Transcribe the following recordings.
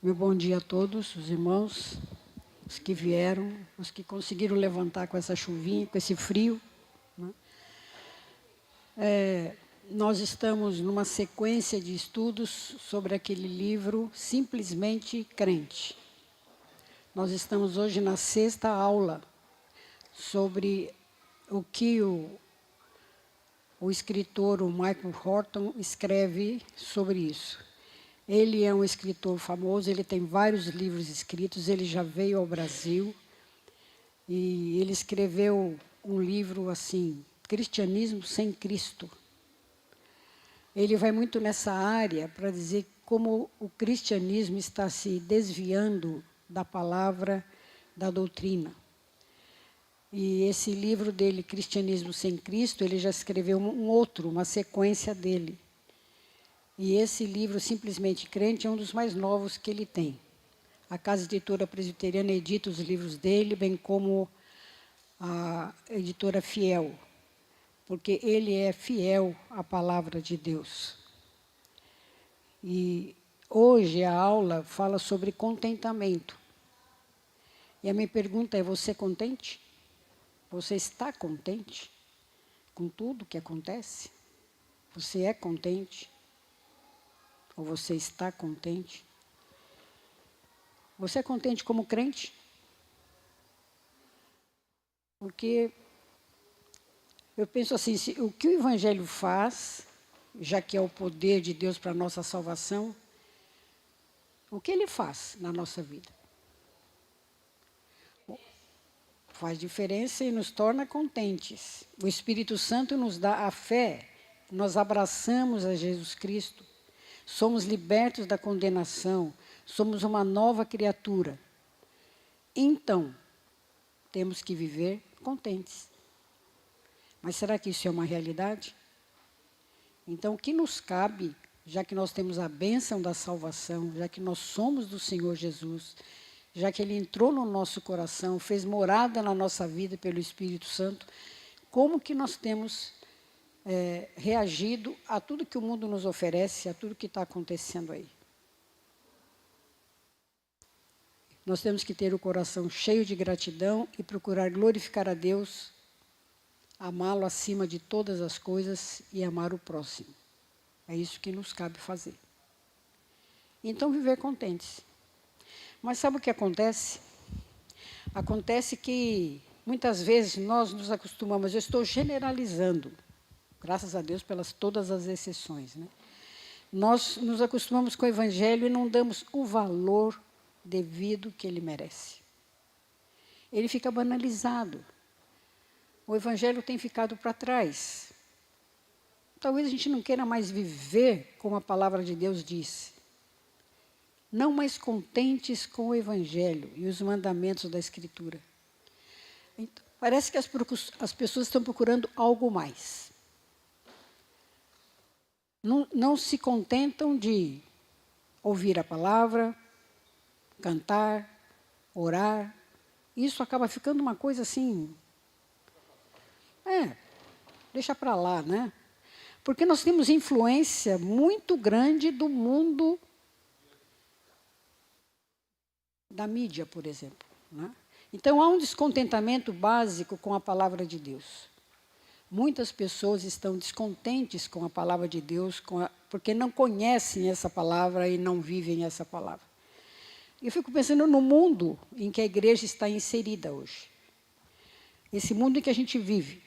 Meu bom dia a todos, os irmãos, os que vieram, os que conseguiram levantar com essa chuvinha, com esse frio. Nós estamos numa sequência de estudos sobre aquele livro Simplesmente Crente. Nós estamos hoje na 6ª aula sobre o que o escritor, o Michael Horton, escreve sobre isso. Ele é um escritor famoso, ele tem vários livros escritos, ele já veio ao Brasil e ele escreveu um livro assim, Cristianismo sem Cristo. Ele vai muito nessa área para dizer como o cristianismo está se desviando da palavra, da doutrina. E esse livro dele, Cristianismo sem Cristo, ele já escreveu um outro, uma sequência dele. E esse livro, Simplesmente Crente, é um dos mais novos que ele tem. A Casa Editora Presbiteriana edita os livros dele, bem como a editora Fiel, porque ele é fiel à palavra de Deus. E hoje a aula fala sobre contentamento. E a minha pergunta é, você é contente? Você está contente com tudo que acontece? Você é contente? Ou você está contente? Você é contente como crente? Porque eu penso assim, o que o Evangelho faz, já que é o poder de Deus para a nossa salvação, o que ele faz na nossa vida? Faz diferença e nos torna contentes. O Espírito Santo nos dá a fé, nós abraçamos a Jesus Cristo, somos libertos da condenação, somos uma nova criatura. Então, temos que viver contentes. Mas será que isso é uma realidade? Então, o que nos cabe, já que nós temos a bênção da salvação, já que nós somos do Senhor Jesus, já que Ele entrou no nosso coração, fez morada na nossa vida pelo Espírito Santo, como que nós temos reagido a tudo que o mundo nos oferece, a tudo que está acontecendo aí? Nós temos que ter o coração cheio de gratidão e procurar glorificar a Deus, amá-lo acima de todas as coisas e amar o próximo. É isso que nos cabe fazer. Então, viver contentes. Mas sabe o que acontece? Acontece que, muitas vezes, nós nos acostumamos, eu estou generalizando, graças a Deus pelas todas as exceções, né? Nós nos acostumamos com o Evangelho e não damos o valor devido que ele merece. Ele fica banalizado. O Evangelho tem ficado para trás. Talvez a gente não queira mais viver como a palavra de Deus diz. Não mais contentes com o Evangelho e os mandamentos da Escritura. Então, parece que as pessoas estão procurando algo mais. Não se contentam de ouvir a palavra, cantar, orar. Isso acaba ficando uma coisa assim... deixa para lá, né? Porque nós temos influência muito grande do mundo da mídia, por exemplo, né? Então, há um descontentamento básico com a palavra de Deus. Muitas pessoas estão descontentes com a palavra de Deus, porque não conhecem essa palavra e não vivem essa palavra. Eu fico pensando no mundo em que a igreja está inserida hoje. Esse mundo em que a gente vive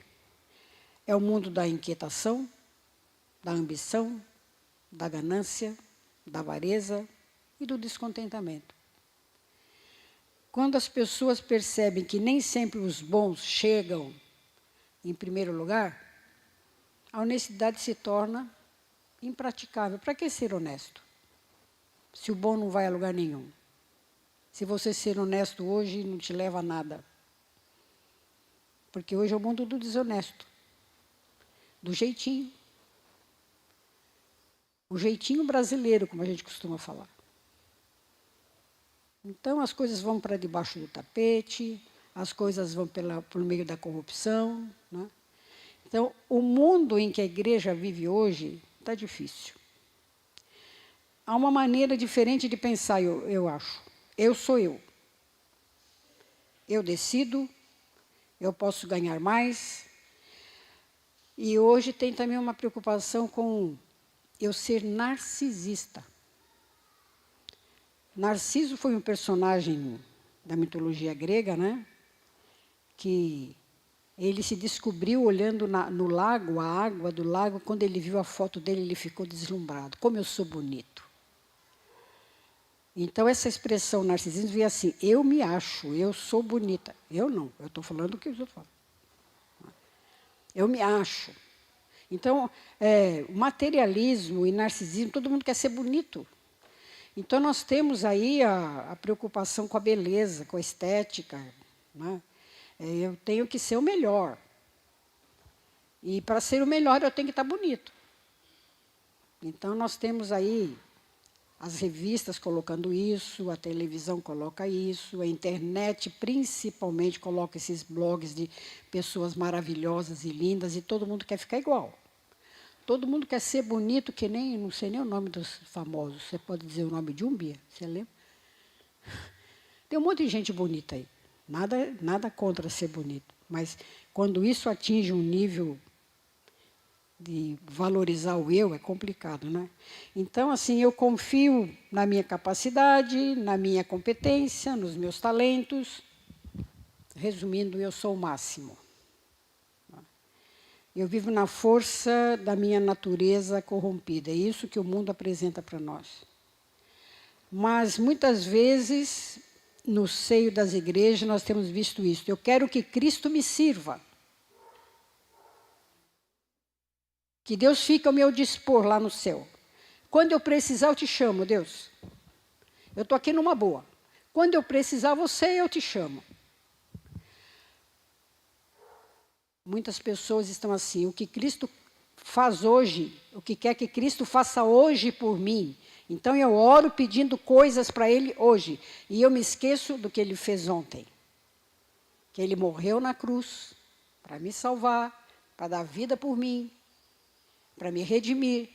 é o mundo da inquietação, da ambição, da ganância, da avareza e do descontentamento. Quando as pessoas percebem que nem sempre os bons chegam em primeiro lugar, a honestidade se torna impraticável. Para que ser honesto? Se o bom não vai a lugar nenhum. Se você ser honesto hoje não te leva a nada. Porque hoje é o mundo do desonesto. Do jeitinho. O jeitinho brasileiro, como a gente costuma falar. Então, as coisas vão para debaixo do tapete, as coisas vão por meio da corrupção, né? Então, o mundo em que a igreja vive hoje está difícil. há uma maneira diferente de pensar, eu acho. Eu sou eu. Eu decido, eu posso ganhar mais. E hoje tem também uma preocupação com eu ser narcisista. Narciso foi um personagem da mitologia grega, né? Que ele se descobriu olhando no lago, a água do lago, quando ele viu a foto dele, ele ficou deslumbrado. Como eu sou bonito. Então, essa expressão narcisismo veio assim, eu me acho, eu sou bonita. Eu não, eu estou falando o que os outros falam. Eu me acho. Então, materialismo e narcisismo, todo mundo quer ser bonito. Então, nós temos aí a preocupação com a beleza, com a estética. Né? Eu tenho que ser o melhor. E para ser o melhor, eu tenho que estar bonito. Então, nós temos aí as revistas colocando isso, a televisão coloca isso, a internet principalmente coloca esses blogs de pessoas maravilhosas e lindas, e todo mundo quer ficar igual. Todo mundo quer ser bonito, que nem, não sei nem o nome dos famosos. Você pode dizer o nome de um, Bia? Você lembra? Tem um monte de gente bonita aí. Nada contra ser bonito. Mas quando isso atinge um nível de valorizar o eu, é complicado, né? Então, assim, eu confio na minha capacidade, na minha competência, nos meus talentos. Resumindo, eu sou o máximo. Eu vivo na força da minha natureza corrompida. É isso que o mundo apresenta para nós. Mas, muitas vezes, no seio das igrejas, nós temos visto isso. Eu quero que Cristo me sirva. Que Deus fique ao meu dispor lá no céu. Quando eu precisar, eu te chamo, Deus. Eu estou aqui numa boa. Quando eu precisar você, eu te chamo. Muitas pessoas estão assim, o que Cristo faz hoje, o que quer que Cristo faça hoje por mim. Então eu oro pedindo coisas para Ele hoje. E eu me esqueço do que Ele fez ontem. Que Ele morreu na cruz para me salvar, para dar vida por mim, para me redimir.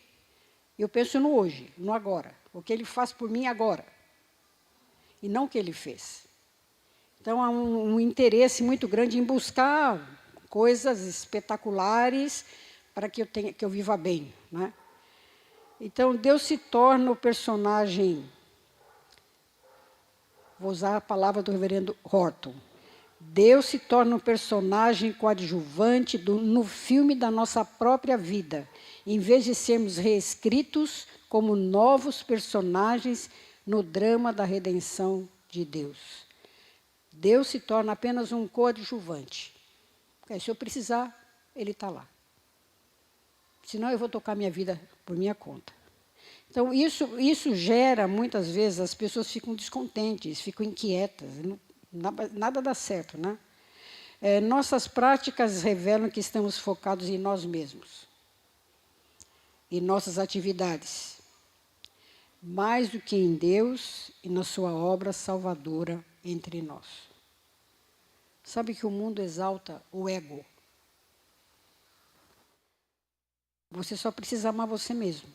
Eu penso no hoje, no agora. O que Ele faz por mim agora. E não o que Ele fez. Então há um interesse muito grande em buscar coisas espetaculares para que eu viva bem, né? Então, Deus se torna o personagem, vou usar a palavra do reverendo Horton, Deus se torna um personagem coadjuvante no filme da nossa própria vida, em vez de sermos reescritos como novos personagens no drama da redenção de Deus. Deus se torna apenas um coadjuvante. Se eu precisar, Ele está lá. Senão eu vou tocar minha vida por minha conta. Então, isso gera, muitas vezes, as pessoas ficam descontentes, ficam inquietas. Nada dá certo, né? Nossas práticas revelam que estamos focados em nós mesmos. Em nossas atividades. Mais do que em Deus e na sua obra salvadora entre nós. Sabe que o mundo exalta o ego. Você só precisa amar você mesmo.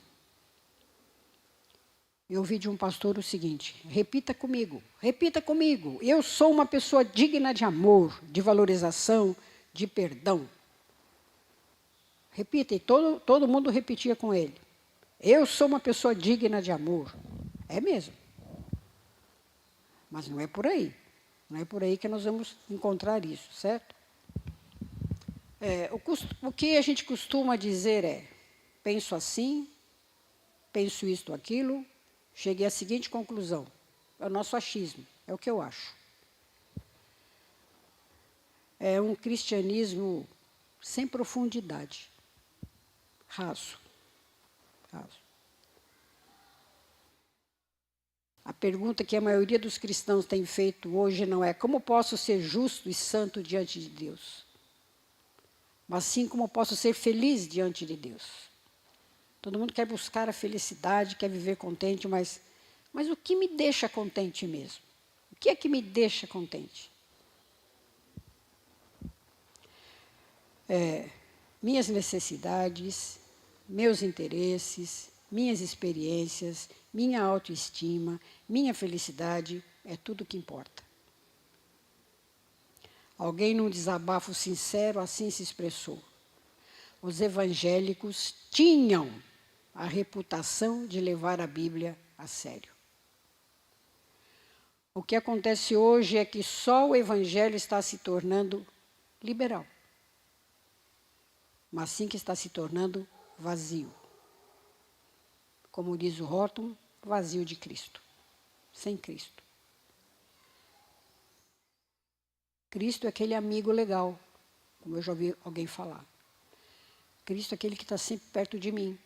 Eu ouvi de um pastor o seguinte, repita comigo, eu sou uma pessoa digna de amor, de valorização, de perdão. Repita, e todo mundo repetia com ele. Eu sou uma pessoa digna de amor. É mesmo. Mas não é por aí. Não é por aí que nós vamos encontrar isso, certo? O que a gente costuma dizer é, penso assim, penso isto, aquilo, cheguei à seguinte conclusão. É o nosso achismo, é o que eu acho. É um cristianismo sem profundidade. Raso. A pergunta que a maioria dos cristãos tem feito hoje não é como posso ser justo e santo diante de Deus, mas sim como posso ser feliz diante de Deus. Todo mundo quer buscar a felicidade, quer viver contente, mas o que me deixa contente mesmo? O que é que me deixa contente? Minhas necessidades, meus interesses, minhas experiências, minha autoestima, minha felicidade, é tudo o que importa. Alguém, num desabafo sincero, assim se expressou. Os evangélicos tinham a reputação de levar a Bíblia a sério. O que acontece hoje é que só o evangelho está se tornando liberal, mas sim que está se tornando vazio. Como diz o rótulo, vazio de Cristo, sem Cristo. Cristo é aquele amigo legal, como eu já ouvi alguém falar. Cristo é aquele que está sempre perto de mim.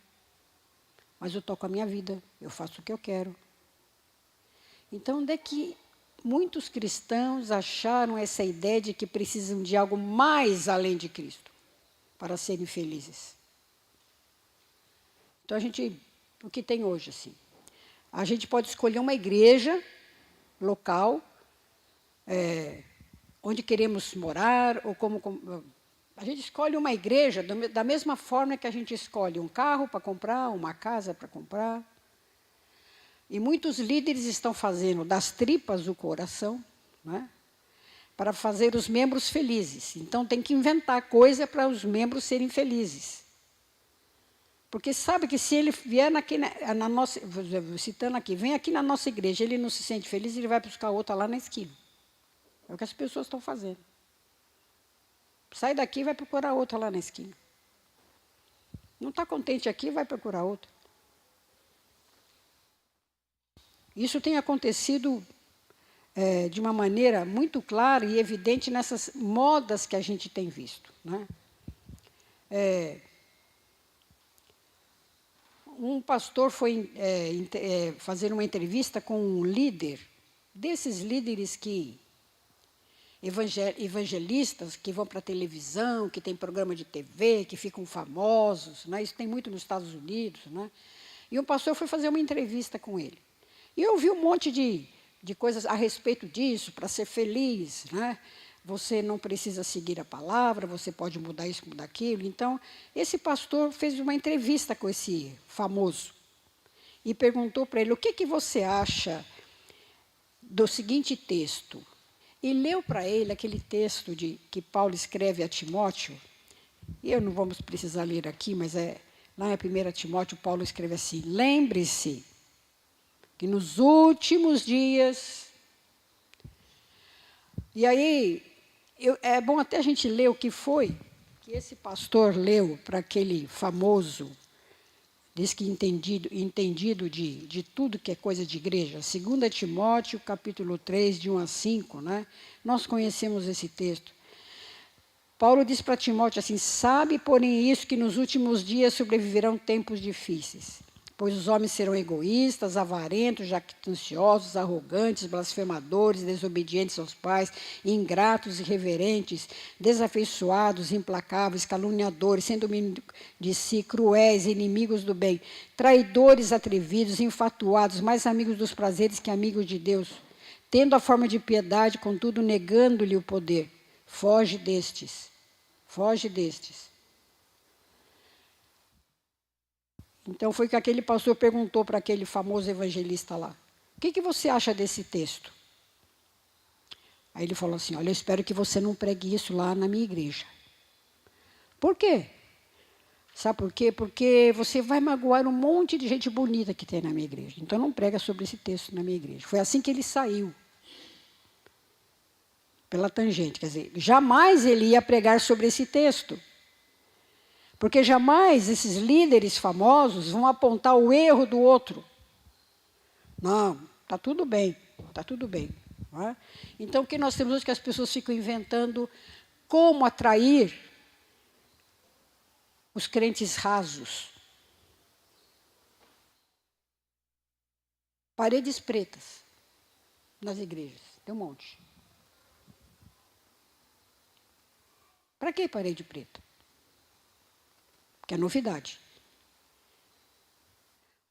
Mas eu toco a minha vida, eu faço o que eu quero. Então, onde é que muitos cristãos acharam essa ideia de que precisam de algo mais além de Cristo para serem felizes? Então, o que tem hoje, assim? A gente pode escolher uma igreja local, onde queremos morar, ou a gente escolhe uma igreja da mesma forma que a gente escolhe um carro para comprar, uma casa para comprar. E muitos líderes estão fazendo das tripas o coração, né, para fazer os membros felizes. Então, tem que inventar coisa para os membros serem felizes. Porque sabe que se ele vier aqui na nossa, citando aqui, vem aqui na nossa igreja, ele não se sente feliz, ele vai buscar outra lá na esquina. É o que as pessoas estão fazendo. Sai daqui e vai procurar outra lá na esquina. Não está contente aqui, vai procurar outra. Isso tem acontecido de uma maneira muito clara e evidente nessas modas que a gente tem visto, né? Um pastor foi fazer uma entrevista com um líder, desses líderes evangelistas que vão para a televisão, que tem programa de TV, que ficam famosos, né? Isso tem muito nos Estados Unidos, né? E um pastor foi fazer uma entrevista com ele. E eu vi um monte de coisas a respeito disso, para ser feliz, né? Você não precisa seguir a palavra, você pode mudar isso, mudar aquilo. Então, esse pastor fez uma entrevista com esse famoso e perguntou para ele, o que você acha do seguinte texto? E leu para ele aquele texto que Paulo escreve a Timóteo. E eu não vamos precisar ler aqui, mas lá em 1 Timóteo, Paulo escreve assim, lembre-se que nos últimos dias... E aí, é bom até a gente ler o que foi que esse pastor leu para aquele famoso, diz que entendido de tudo que é coisa de igreja. 2 Timóteo, capítulo 3, de 1 a 5, né? Nós conhecemos esse texto. Paulo diz para Timóteo assim, sabe, porém, isso, que nos últimos dias sobreviverão tempos difíceis. Pois os homens serão egoístas, avarentos, jactanciosos, arrogantes, blasfemadores, desobedientes aos pais, ingratos, irreverentes, desafeiçoados, implacáveis, caluniadores, sem domínio de si, cruéis, inimigos do bem, traidores, atrevidos, infatuados, mais amigos dos prazeres que amigos de Deus, tendo a forma de piedade, contudo negando-lhe o poder. Foge destes. Foge destes. Então, foi que aquele pastor perguntou para aquele famoso evangelista lá, o que você acha desse texto? Aí ele falou assim, olha, eu espero que você não pregue isso lá na minha igreja. Por quê? Sabe por quê? Porque você vai magoar um monte de gente bonita que tem na minha igreja. Então, não prega sobre esse texto na minha igreja. Foi assim que ele saiu. Pela tangente, quer dizer, jamais ele ia pregar sobre esse texto. Porque jamais esses líderes famosos vão apontar o erro do outro. Não, está tudo bem, está tudo bem. Não é? Então, o que nós temos hoje é que as pessoas ficam inventando como atrair os crentes rasos. Paredes pretas nas igrejas, tem um monte. Para que parede preta? Que é novidade.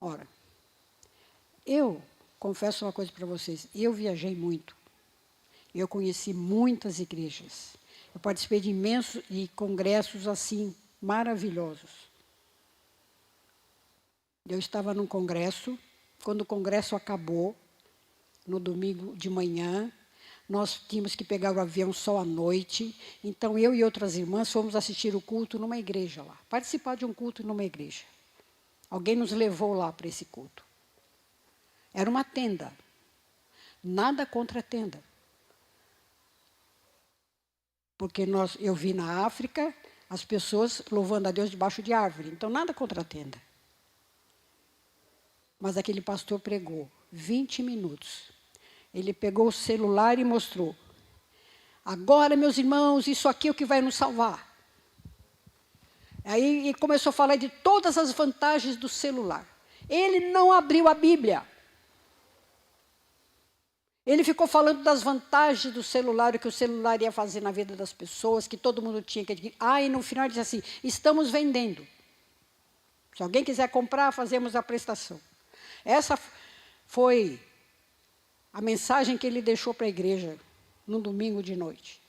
Ora, eu confesso uma coisa para vocês, eu viajei muito, eu conheci muitas igrejas, eu participei de imensos congressos assim, maravilhosos. Eu estava num congresso, quando o congresso acabou, no domingo de manhã, nós tínhamos que pegar o avião só à noite, então eu e outras irmãs fomos assistir o culto numa igreja lá, participar de um culto numa igreja. Alguém nos levou lá para esse culto. Era uma tenda, nada contra a tenda. Porque eu vi na África as pessoas louvando a Deus debaixo de árvore, então nada contra a tenda. Mas aquele pastor pregou 20 minutos. Ele pegou o celular e mostrou. Agora, meus irmãos, isso aqui é o que vai nos salvar. Aí ele começou a falar de todas as vantagens do celular. Ele não abriu a Bíblia. Ele ficou falando das vantagens do celular, o que o celular ia fazer na vida das pessoas, que todo mundo tinha que adquirir. E no final ele disse assim, estamos vendendo. Se alguém quiser comprar, fazemos a prestação. Essa foi a mensagem que ele deixou para a igreja no domingo de noite.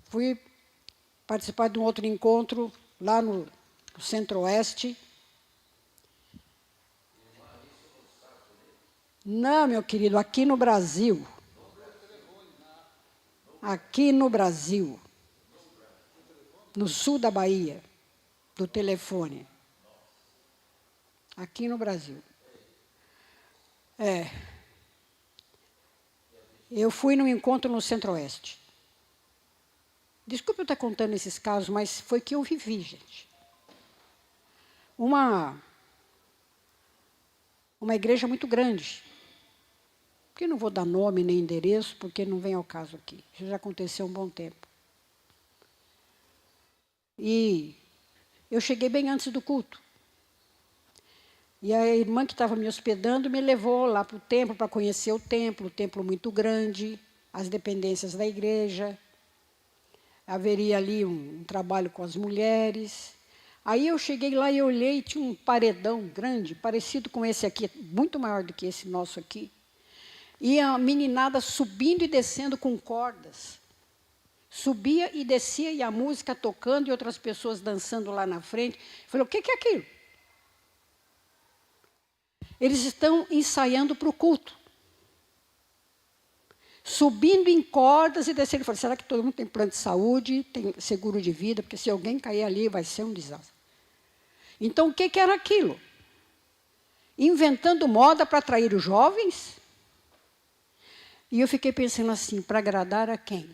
Fui participar de um outro encontro lá no Centro-Oeste. Não, meu querido, aqui no Brasil. Aqui no Brasil. No sul da Bahia, do telefone. Aqui no Brasil. Eu fui num encontro no Centro-Oeste. Desculpe eu estar contando esses casos, mas foi que eu vivi, gente. Uma igreja muito grande. Que não vou dar nome nem endereço, porque não vem ao caso aqui. Isso já aconteceu há um bom tempo. E eu cheguei bem antes do culto. E a irmã que estava me hospedando me levou lá para o templo, para conhecer o templo muito grande, as dependências da igreja. Haveria ali um trabalho com as mulheres. Aí eu cheguei lá e olhei, tinha um paredão grande, parecido com esse aqui, muito maior do que esse nosso aqui. E a meninada subindo e descendo com cordas. Subia e descia, e a música tocando, e outras pessoas dançando lá na frente. Eu falei, o que é aquilo? Eles estão ensaiando para o culto. Subindo em cordas e descendo. Eu falei, será que todo mundo tem plano de saúde, tem seguro de vida? Porque se alguém cair ali, vai ser um desastre. Então, o que era aquilo? Inventando moda para atrair os jovens? E eu fiquei pensando assim, para agradar a quem?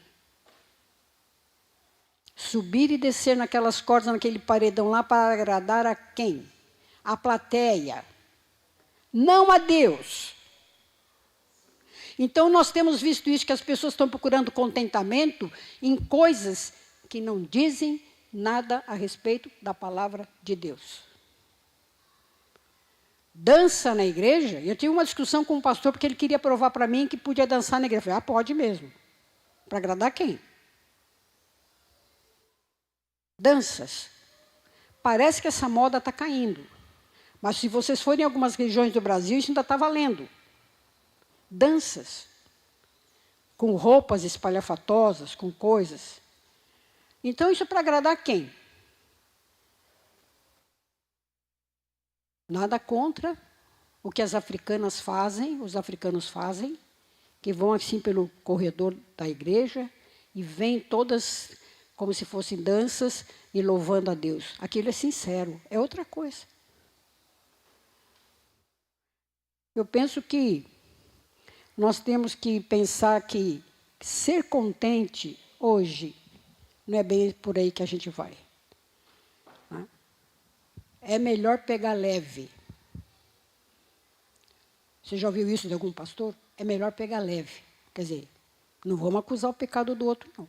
Subir e descer naquelas cordas, naquele paredão lá, para agradar a quem? A plateia. Não a Deus. Então, nós temos visto isso, que as pessoas estão procurando contentamento em coisas que não dizem nada a respeito da palavra de Deus. Dança na igreja. Eu tive uma discussão com um pastor, porque ele queria provar para mim que podia dançar na igreja. Eu falei, pode mesmo. Para agradar quem? Danças. Parece que essa moda está caindo. Mas se vocês forem em algumas regiões do Brasil, isso ainda está valendo. Danças. Com roupas espalhafatosas, com coisas. Então, isso é para agradar quem? Nada contra o que as africanas fazem, os africanos fazem, que vão assim pelo corredor da igreja e vêm todas como se fossem danças e louvando a Deus. Aquilo é sincero, é outra coisa. Eu penso que nós temos que pensar que ser contente hoje não é bem por aí que a gente vai. É melhor pegar leve. Você já ouviu isso de algum pastor? É melhor pegar leve. Quer dizer, não vamos acusar o pecado do outro, não.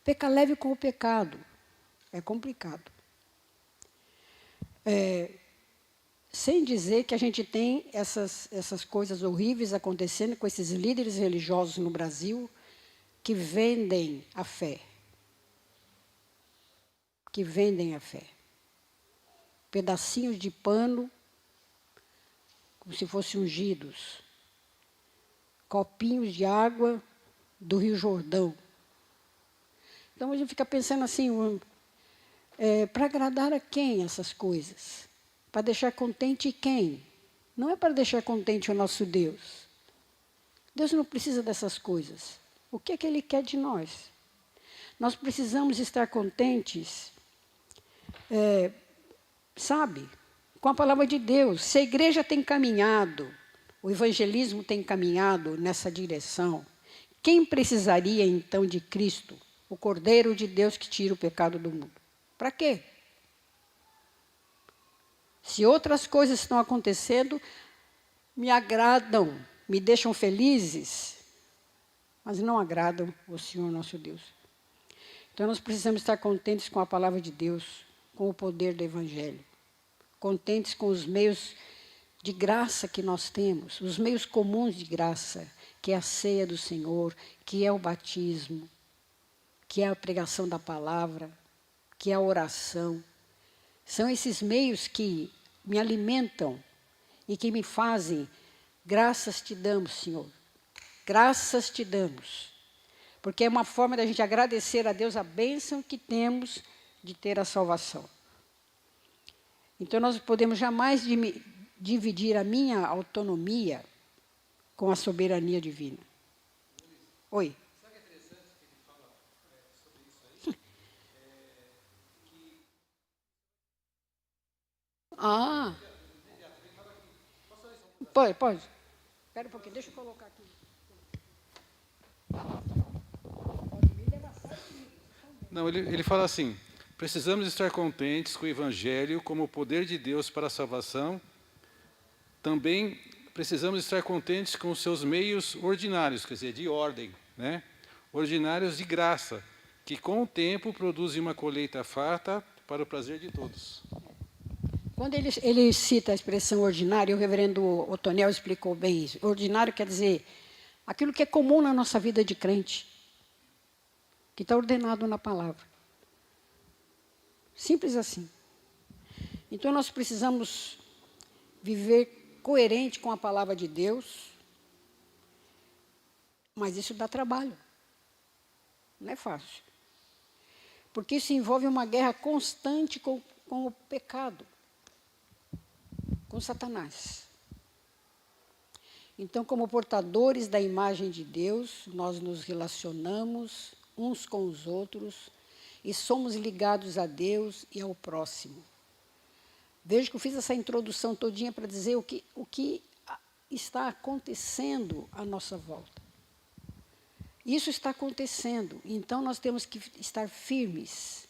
Pecar leve com o pecado é complicado. Sem dizer que a gente tem essas coisas horríveis acontecendo com esses líderes religiosos no Brasil que vendem a fé. Que vendem a fé. Pedacinhos de pano, como se fossem ungidos. Copinhos de água do Rio Jordão. Então, a gente fica pensando assim, Para agradar a quem essas coisas? Para deixar contente quem? Não é para deixar contente o nosso Deus. Deus não precisa dessas coisas. O que é que Ele quer de nós? Nós precisamos estar contentes, sabe, com a palavra de Deus. Se a igreja tem caminhado, o evangelismo tem caminhado nessa direção, quem precisaria então de Cristo, o Cordeiro de Deus que tira o pecado do mundo? Para quê? Se outras coisas estão acontecendo, me agradam, me deixam felizes, mas não agradam o Senhor nosso Deus. Então nós precisamos estar contentes com a palavra de Deus, com o poder do Evangelho. Contentes com os meios de graça que nós temos, os meios comuns de graça, que é a ceia do Senhor, que é o batismo, que é a pregação da palavra, que é a oração. São esses meios que me alimentam e que me fazem, graças te damos, Senhor. Graças te damos. Porque é uma forma da gente agradecer a Deus a bênção que temos de ter a salvação. Então nós podemos jamais dividir a minha autonomia com a soberania divina. Oi. Sabe que é interessante que ele fala sobre isso aí? Ah. Pode. Espera um pouquinho, deixa eu colocar aqui. Não, ele fala assim: precisamos estar contentes com o Evangelho como o poder de Deus para a salvação. Também precisamos estar contentes com os seus meios ordinários, quer dizer, de ordem, né? Ordinários de graça, que com o tempo produzem uma colheita farta para o prazer de todos. Quando ele cita a expressão ordinário, o reverendo Otoniel explicou bem isso. Ordinário quer dizer aquilo que é comum na nossa vida de crente, que está ordenado na palavra. Simples assim. Então nós precisamos viver coerente com a palavra de Deus, mas isso dá trabalho. Não é fácil. Porque isso envolve uma guerra constante com o pecado, com Satanás. Então, como portadores da imagem de Deus, nós nos relacionamos uns com os outros e somos ligados a Deus e ao próximo. Veja que eu fiz essa introdução todinha para dizer o que está acontecendo à nossa volta. Isso está acontecendo, então nós temos que estar firmes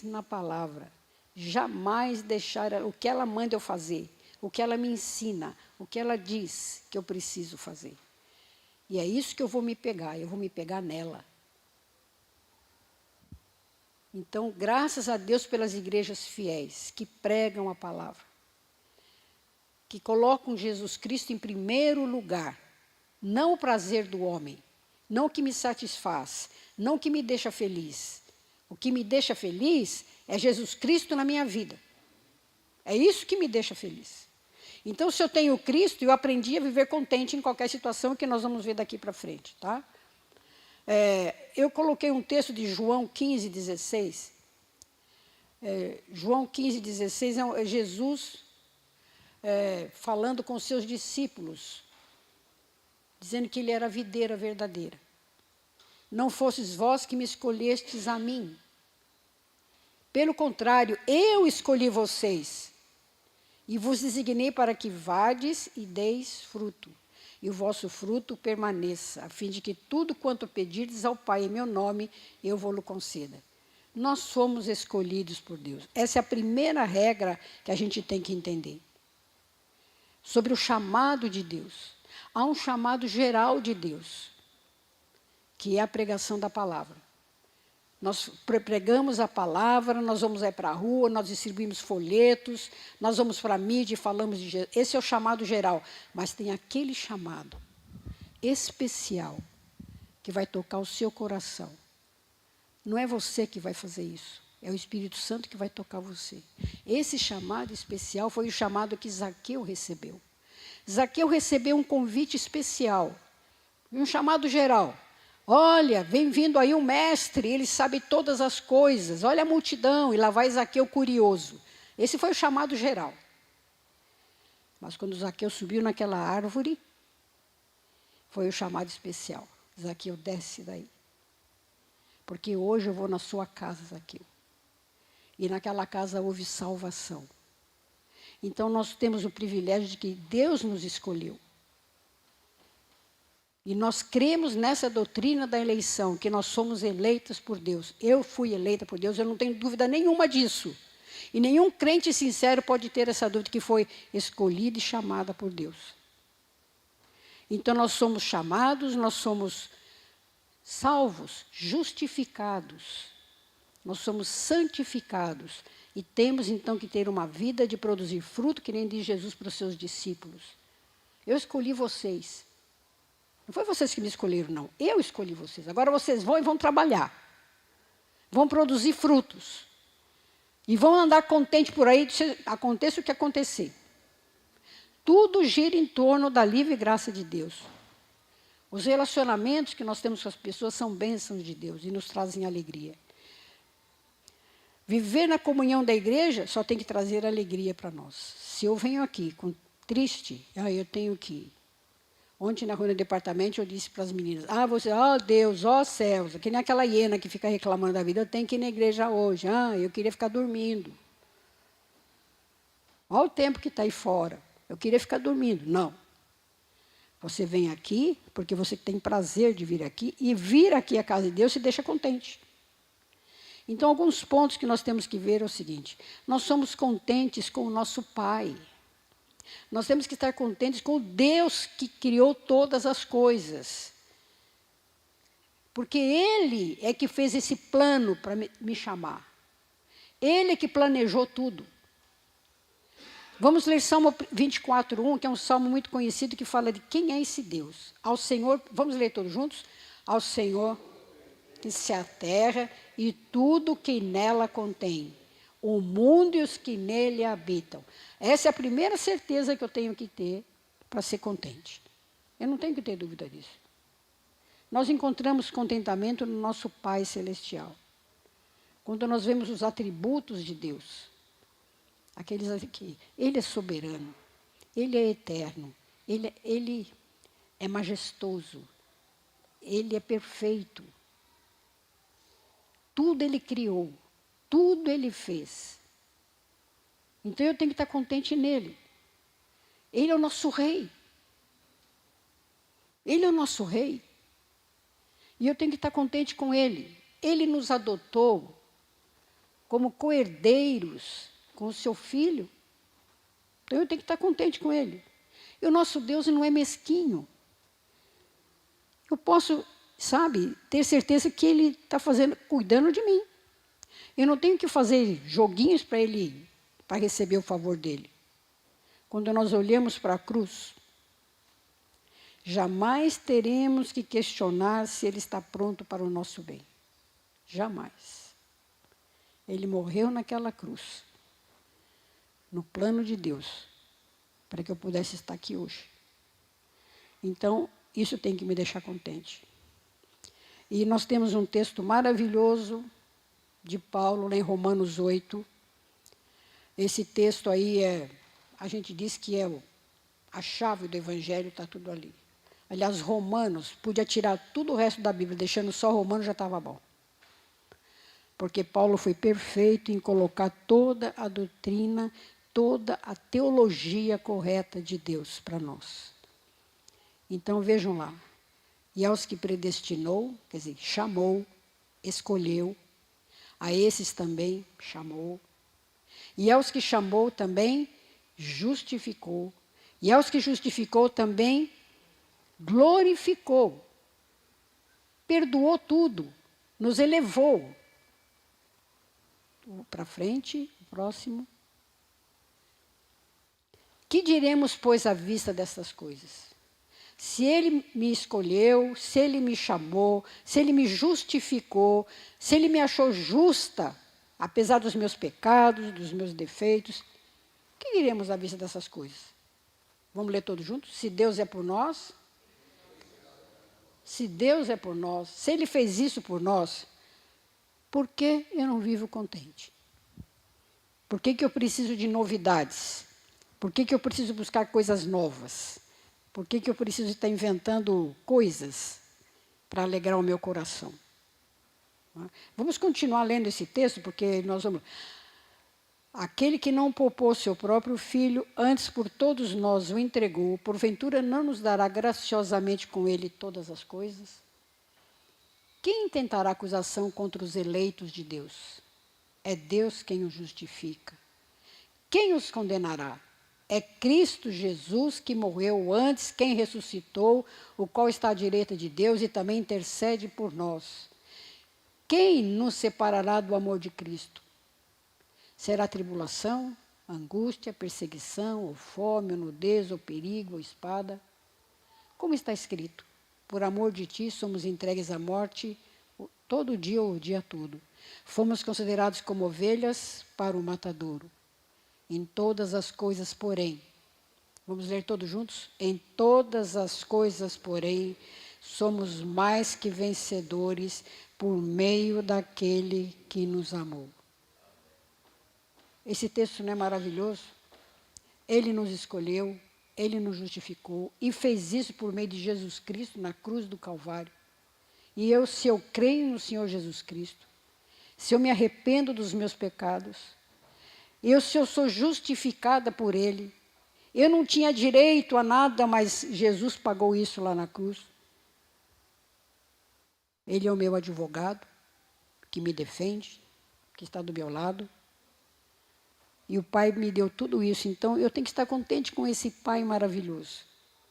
na palavra. Jamais deixar o que ela manda eu fazer, o que ela me ensina, o que ela diz que eu preciso fazer. E é isso que eu vou me pegar nela. Então, graças a Deus pelas igrejas fiéis, que pregam a palavra, que colocam Jesus Cristo em primeiro lugar, não o prazer do homem, não o que me satisfaz, não o que me deixa feliz. O que me deixa feliz é Jesus Cristo na minha vida. É isso que me deixa feliz. Então, se eu tenho Cristo, eu aprendi a viver contente em qualquer situação que nós vamos ver daqui para frente, tá? Eu coloquei um texto de João 15:16. João 15:16 é Jesus falando com seus discípulos, dizendo que ele era a videira verdadeira. Não fostes vós que me escolhestes a mim. Pelo contrário, eu escolhi vocês e vos designei para que vades e deis fruto, e o vosso fruto permaneça, a fim de que tudo quanto pedirdes ao Pai em meu nome, eu vou-lo conceda. Nós somos escolhidos por Deus. Essa é a primeira regra que a gente tem que entender. Sobre o chamado de Deus. Há um chamado geral de Deus, que é a pregação da palavra. Nós pregamos a palavra, nós vamos para a rua, nós distribuímos folhetos, nós vamos para a mídia e falamos de Jesus. Esse é o chamado geral. Mas tem aquele chamado especial que vai tocar o seu coração. Não é você que vai fazer isso, é o Espírito Santo que vai tocar você. Esse chamado especial foi o chamado que Zaqueu recebeu. Zaqueu recebeu um convite especial, um chamado geral. Olha, vem vindo aí um mestre, ele sabe todas as coisas. Olha a multidão, e lá vai Zaqueu curioso. Esse foi o chamado geral. Mas quando Zaqueu subiu naquela árvore, foi o chamado especial. Zaqueu, desce daí. Porque hoje eu vou na sua casa, Zaqueu. E naquela casa houve salvação. Então nós temos o privilégio de que Deus nos escolheu. E nós cremos nessa doutrina da eleição, que nós somos eleitas por Deus. Eu fui eleita por Deus, eu não tenho dúvida nenhuma disso. E nenhum crente sincero pode ter essa dúvida que foi escolhida e chamada por Deus. Então nós somos chamados, nós somos salvos, justificados. Nós somos santificados. E temos então que ter uma vida de produzir fruto, que nem diz Jesus para os seus discípulos. Eu escolhi vocês. Não foi vocês que me escolheram, não. Eu escolhi vocês. Agora vocês vão e vão trabalhar. Vão produzir frutos. E vão andar contente por aí, aconteça o que acontecer. Tudo gira em torno da livre graça de Deus. Os relacionamentos que nós temos com as pessoas são bênçãos de Deus e nos trazem alegria. Viver na comunhão da igreja só tem que trazer alegria para nós. Se eu venho aqui triste, eu tenho que ir. Ontem, na reunião do departamento, eu disse para as meninas, Deus, céus, que nem aquela hiena que fica reclamando da vida, eu tenho que ir na igreja hoje. Eu queria ficar dormindo. Olha o tempo que está aí fora. Eu queria ficar dormindo. Não. Você vem aqui porque você tem prazer de vir aqui, e vir aqui à casa de Deus se deixa contente. Então, alguns pontos que nós temos que ver é o seguinte, nós somos contentes com o nosso Pai. Nós temos que estar contentes com o Deus que criou todas as coisas. Porque Ele é que fez esse plano para me chamar. Ele é que planejou tudo. Vamos ler Salmo 24:1, que é um salmo muito conhecido, que fala de quem é esse Deus. Ao Senhor, vamos ler todos juntos? Ao Senhor, que se a terra e tudo que nela contém, o mundo e os que nele habitam. Essa é a primeira certeza que eu tenho que ter para ser contente. Eu não tenho que ter dúvida disso. Nós encontramos contentamento no nosso Pai Celestial. Quando nós vemos os atributos de Deus, aqueles aqui, Ele é soberano, Ele é eterno, Ele é majestoso, Ele é perfeito. Tudo Ele criou, tudo Ele fez. Então eu tenho que estar contente nele. Ele é o nosso rei. Ele é o nosso rei. E eu tenho que estar contente com Ele. Ele nos adotou como co-herdeiros com o seu Filho. Então eu tenho que estar contente com Ele. E o nosso Deus não é mesquinho. Eu posso, ter certeza que Ele está cuidando de mim. Eu não tenho que fazer joguinhos para Ele, para receber o favor dEle. Quando nós olhamos para a cruz, jamais teremos que questionar se Ele está pronto para o nosso bem. Jamais. Ele morreu naquela cruz, no plano de Deus, para que eu pudesse estar aqui hoje. Então, isso tem que me deixar contente. E nós temos um texto maravilhoso de Paulo, lá em Romanos 8. Esse texto aí a gente diz que é a chave do Evangelho, está tudo ali. Aliás, Romanos, podia tirar tudo o resto da Bíblia, deixando só Romanos já estava bom. Porque Paulo foi perfeito em colocar toda a doutrina, toda a teologia correta de Deus para nós. Então, vejam lá. E aos que predestinou, quer dizer, chamou, escolheu, a esses também chamou. E aos que chamou também, justificou. E aos que justificou também, glorificou. Perdoou tudo, nos elevou. Para frente, o próximo. Que diremos, pois, à vista dessas coisas? Se Ele me escolheu, se Ele me chamou, se Ele me justificou, se Ele me achou justa, apesar dos meus pecados, dos meus defeitos, que diremos à vista dessas coisas? Vamos ler todos juntos? Se Deus é por nós, Se Deus é por nós, se Ele fez isso por nós, por que eu não vivo contente? Por que eu preciso de novidades? Por que eu preciso buscar coisas novas? Por que eu preciso estar inventando coisas para alegrar o meu coração? Vamos continuar lendo esse texto, porque nós vamos... Aquele que não poupou seu próprio filho, antes por todos nós o entregou, porventura não nos dará graciosamente com ele todas as coisas? Quem intentará acusação contra os eleitos de Deus? É Deus quem os justifica. Quem os condenará? É Cristo Jesus que morreu antes, quem ressuscitou, o qual está à direita de Deus e também intercede por nós. Quem nos separará do amor de Cristo? Será tribulação, angústia, perseguição, ou fome, ou nudez, ou perigo, ou espada? Como está escrito, por amor de ti somos entregues à morte todo dia ou o dia todo. Fomos considerados como ovelhas para o matadouro. Em todas as coisas, porém, vamos ler todos juntos? Em todas as coisas, porém, somos mais que vencedores por meio daquele que nos amou. Esse texto não é maravilhoso? Ele nos escolheu, Ele nos justificou e fez isso por meio de Jesus Cristo na cruz do Calvário. E eu, se eu creio no Senhor Jesus Cristo, se eu me arrependo dos meus pecados, se eu sou justificada por Ele, eu não tinha direito a nada, mas Jesus pagou isso lá na cruz. Ele é o meu advogado, que me defende, que está do meu lado. E o Pai me deu tudo isso, então eu tenho que estar contente com esse Pai maravilhoso,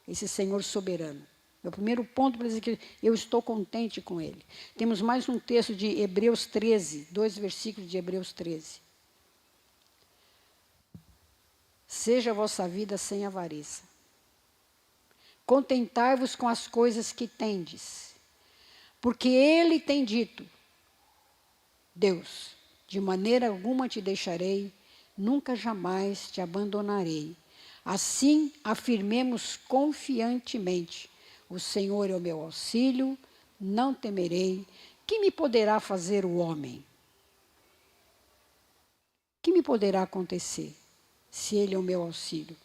esse Senhor soberano. É o primeiro ponto para dizer que eu estou contente com Ele. Temos mais um texto de Hebreus 13, 2 versículos de Hebreus 13. Seja a vossa vida sem avareza. Contentai-vos com as coisas que tendes, porque Ele tem dito, Deus, de maneira alguma te deixarei, nunca jamais te abandonarei. Assim, afirmemos confiantemente, o Senhor é o meu auxílio, não temerei. Que me poderá fazer o homem? Que me poderá acontecer, se Ele é o meu auxílio?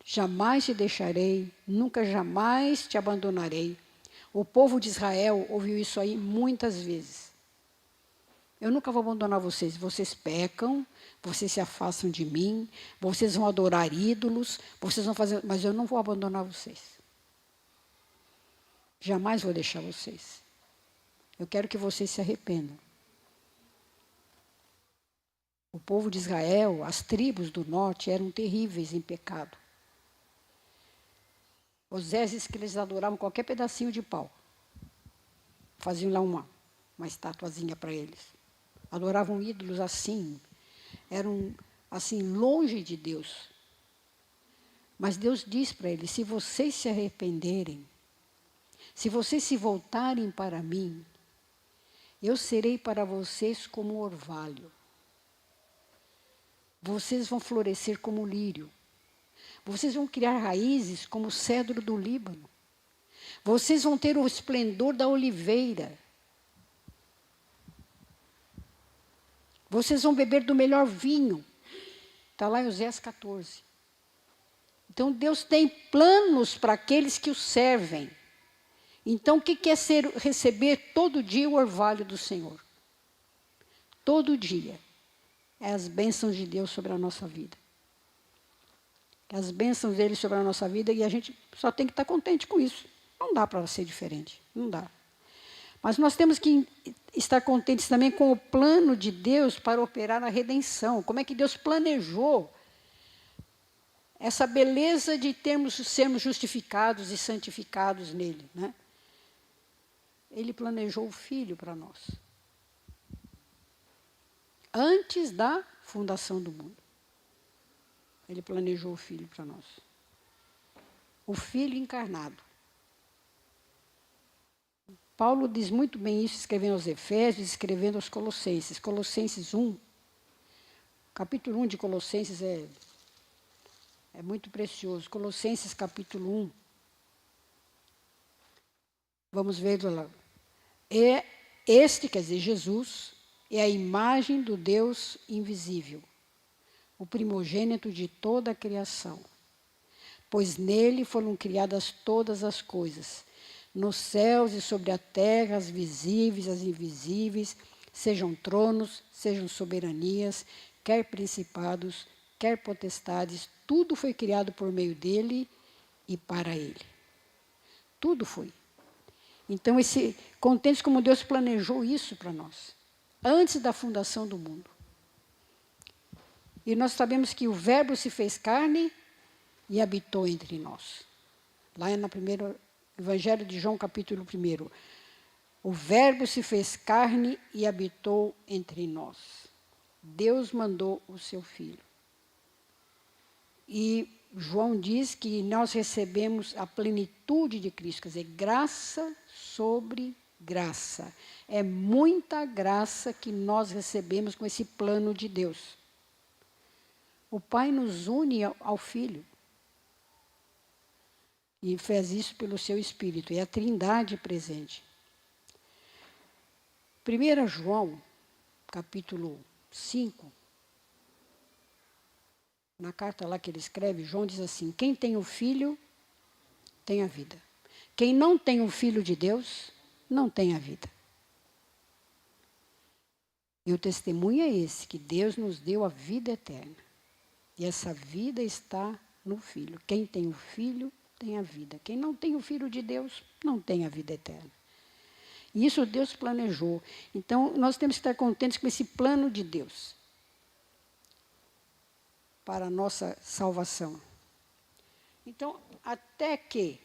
Jamais te deixarei, nunca jamais te abandonarei. O povo de Israel ouviu isso aí muitas vezes. Eu nunca vou abandonar vocês. Vocês pecam, vocês se afastam de mim, vocês vão adorar ídolos, vocês vão fazer, mas eu não vou abandonar vocês. Jamais vou deixar vocês. Eu quero que vocês se arrependam. O povo de Israel, as tribos do norte eram terríveis em pecado. Osés disse que eles adoravam qualquer pedacinho de pau. Faziam lá uma estatuazinha para eles. Adoravam ídolos assim. Eram assim, longe de Deus. Mas Deus diz para eles, se vocês se arrependerem, se vocês se voltarem para mim, eu serei para vocês como orvalho. Vocês vão florescer como lírio. Vocês vão criar raízes como o cedro do Líbano. Vocês vão ter o esplendor da oliveira. Vocês vão beber do melhor vinho. Está lá em Oséias 14. Então, Deus tem planos para aqueles que o servem. Então, o que é receber todo dia o orvalho do Senhor? Todo dia. É as bênçãos de Deus sobre a nossa vida. É as bênçãos dele sobre a nossa vida e a gente só tem que estar contente com isso. Não dá para ser diferente. Não dá. Mas nós temos que estar contentes também com o plano de Deus para operar a redenção. Como é que Deus planejou essa beleza de sermos justificados e santificados nele, né? Ele planejou o Filho para nós. Antes da fundação do mundo. Ele planejou o Filho para nós. O Filho encarnado. Paulo diz muito bem isso, escrevendo aos Efésios, escrevendo aos Colossenses. Colossenses 1, capítulo 1 de Colossenses é muito precioso. Colossenses capítulo 1, Vamos ver lá. Este, quer dizer, Jesus, é a imagem do Deus invisível, o primogênito de toda a criação. Pois nele foram criadas todas as coisas, nos céus e sobre a terra, as visíveis, as invisíveis, sejam tronos, sejam soberanias, quer principados, quer potestades, tudo foi criado por meio dele e para ele. Tudo foi. Então, contentes como Deus planejou isso para nós, antes da fundação do mundo. E nós sabemos que o Verbo se fez carne e habitou entre nós. Lá no primeiro Evangelho de João, capítulo 1. O Verbo se fez carne e habitou entre nós. Deus mandou o seu Filho. E João diz que nós recebemos a plenitude de Cristo, quer dizer, graça sobre graça. É muita graça que nós recebemos com esse plano de Deus. O Pai nos une ao Filho. E fez isso pelo seu Espírito. É a Trindade presente. 1 João, capítulo 5, na carta lá que ele escreve, João diz assim: quem tem o Filho, tem a vida. Quem não tem o Filho de Deus, não tem a vida. E o testemunho é esse, que Deus nos deu a vida eterna. E essa vida está no Filho. Quem tem o Filho, tem a vida. Quem não tem o Filho de Deus, não tem a vida eterna. E isso Deus planejou. Então, nós temos que estar contentes com esse plano de Deus para a nossa salvação. Então, até que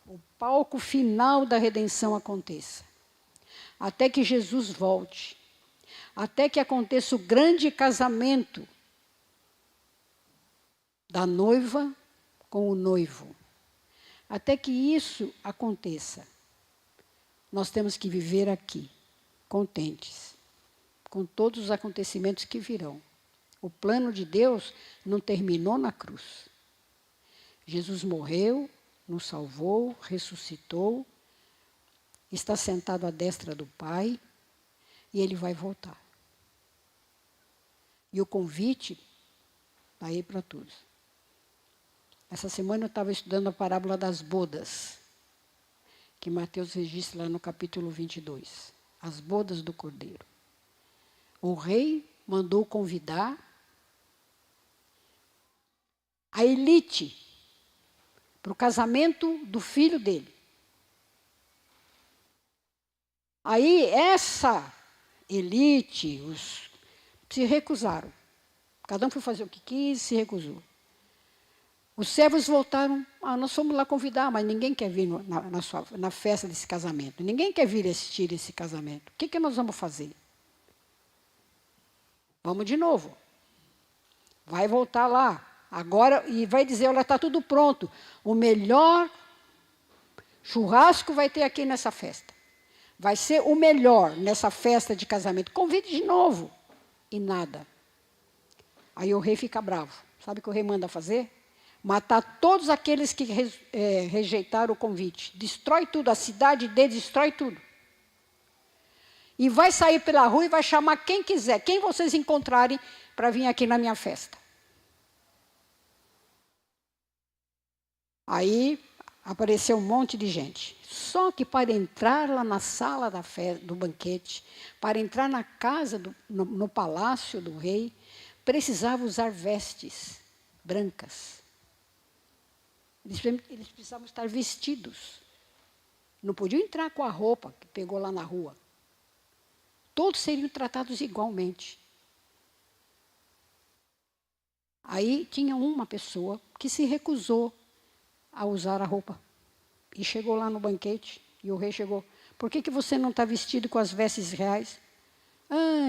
o palco final da redenção aconteça, até que Jesus volte, até que aconteça o grande casamento da noiva com o noivo, até que isso aconteça, nós temos que viver aqui, contentes, com todos os acontecimentos que virão. O plano de Deus não terminou na cruz. Jesus morreu, nos salvou, ressuscitou, está sentado à destra do Pai e ele vai voltar. E o convite está aí para todos. Essa semana eu estava estudando a parábola das bodas, que Mateus registra lá no capítulo 22. As bodas do Cordeiro. O rei mandou convidar a elite para o casamento do filho dele. Aí essa elite se recusaram. Cada um foi fazer o que quis, se recusou. Os servos voltaram, nós fomos lá convidar, mas ninguém quer vir na festa desse casamento. Ninguém quer vir assistir esse casamento. O que nós vamos fazer? Vamos de novo. Vai voltar lá. Agora, e vai dizer, olha, está tudo pronto. O melhor churrasco vai ter aqui nessa festa. Vai ser o melhor nessa festa de casamento. Convide de novo. E nada. Aí o rei fica bravo. Sabe o que o rei manda fazer? Matar todos aqueles que rejeitaram o convite. Destrói tudo, a cidade dele destrói tudo. E vai sair pela rua e vai chamar quem quiser, quem vocês encontrarem para vir aqui na minha festa. Aí apareceu um monte de gente. Só que para entrar lá na sala do banquete, para entrar na casa, no palácio do rei, precisava usar vestes brancas. Eles precisavam estar vestidos. Não podiam entrar com a roupa que pegou lá na rua. Todos seriam tratados igualmente. Aí tinha uma pessoa que se recusou a usar a roupa. E chegou lá no banquete, e o rei chegou. Por que você não está vestido com as vestes reais?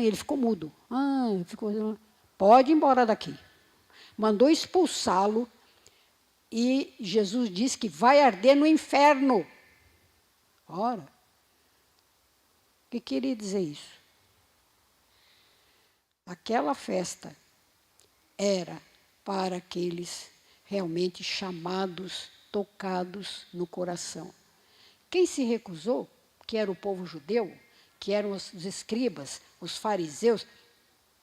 Ele ficou mudo. Pode ir embora daqui. Mandou expulsá-lo. E Jesus disse que vai arder no inferno. Ora, o que queria dizer isso? Aquela festa era para aqueles realmente chamados, tocados no coração, Quem se recusou, que era o povo judeu, que eram os escribas, os fariseus,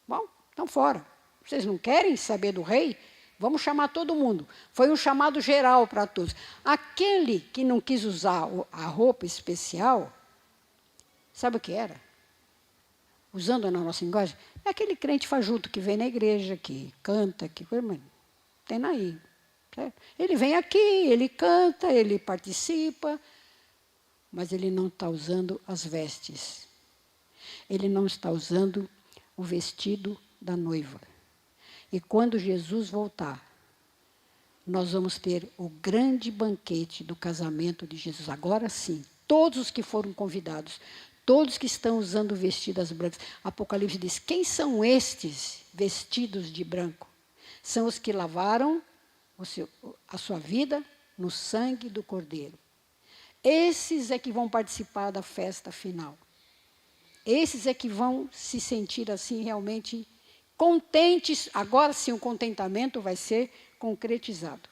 bom, estão fora. Vocês não querem saber do rei? Vamos chamar todo mundo. Foi um chamado geral para todos. Aquele que não quis usar a roupa especial, sabe o que era? Usando na nossa linguagem, é aquele crente fajuto que vem na igreja, que canta, que tem aí. Certo? Ele vem aqui, ele canta, ele participa, mas ele não está usando as vestes. Ele não está usando o vestido da noiva. E quando Jesus voltar, nós vamos ter o grande banquete do casamento de Jesus. Agora sim, todos os que foram convidados, todos que estão usando vestidas brancas. Apocalipse diz, quem são estes vestidos de branco? São os que lavaram a sua vida no sangue do Cordeiro. Esses é que vão participar da festa final. Esses é que vão se sentir assim realmente contentes. Agora sim o contentamento vai ser concretizado.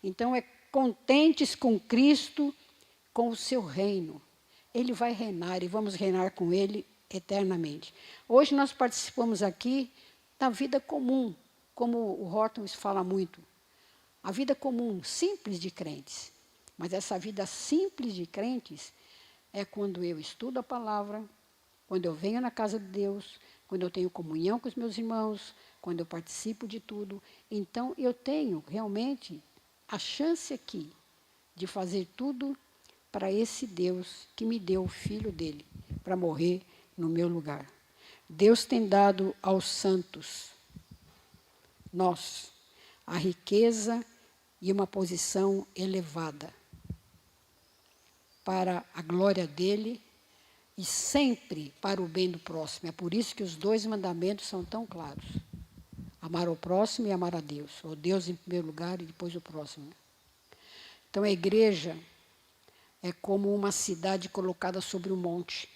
Então é contentes com Cristo, com o seu reino. Ele vai reinar e vamos reinar com ele eternamente. Hoje nós participamos aqui da vida comum, como o Horton fala muito. A vida comum, simples de crentes. Mas essa vida simples de crentes é quando eu estudo a palavra, quando eu venho na casa de Deus, quando eu tenho comunhão com os meus irmãos, quando eu participo de tudo. Então, eu tenho realmente a chance aqui de fazer tudo para esse Deus que me deu o Filho dele, para morrer no meu lugar. Deus tem dado aos santos, nós, a riqueza e uma posição elevada para a glória dele e sempre para o bem do próximo. É por isso que os 2 mandamentos são tão claros. Amar o próximo e amar a Deus. Ou Deus em primeiro lugar e depois o próximo. Então a igreja é como uma cidade colocada sobre um monte,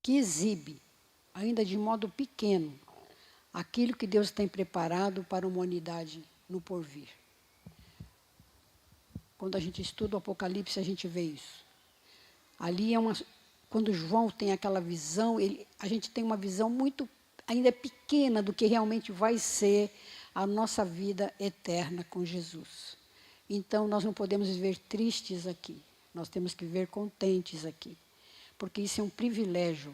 que exibe, ainda de modo pequeno, aquilo que Deus tem preparado para a humanidade no porvir. Quando a gente estuda o Apocalipse, a gente vê isso. Ali quando João tem aquela visão, a gente tem uma visão muito ainda pequena do que realmente vai ser a nossa vida eterna com Jesus. Então, nós não podemos viver tristes aqui. Nós temos que viver contentes aqui. Porque isso é um privilégio